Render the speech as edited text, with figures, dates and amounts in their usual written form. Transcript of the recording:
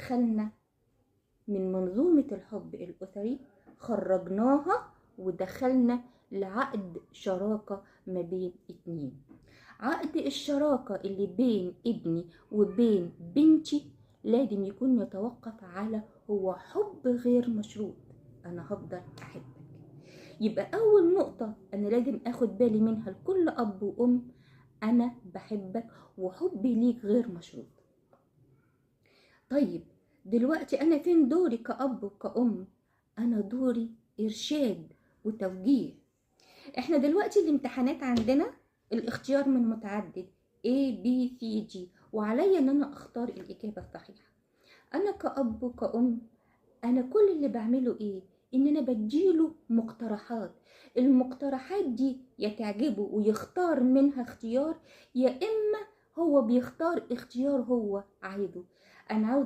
دخلنا من منظومة الحب الأسري، خرجناها ودخلنا لعقد شراكة ما بين اتنين. عقد الشراكة اللي بين ابني وبين بنتي لازم يكون يتوقف على هو حب غير مشروط، أنا هفضل أحبك. يبقى أول نقطة أنا لازم أخد بالي منها لكل أب وأم، أنا بحبك وحبي ليك غير مشروط. طيب دلوقتي أنا فين دوري كأب وكأم؟ أنا دوري إرشاد وتوجيه. إحنا دلوقتي الامتحانات عندنا الاختيار من متعدد A B C G، وعليا إن أنا أختار الإجابة الصحيحة. أنا كأب وكأم أنا كل اللي بعمله إيه؟ إن أنا بديله مقترحات. المقترحات دي يا تعجبه ويختار منها اختيار، يا إما هو بيختار اختيار هو عايزه. أنا عاوز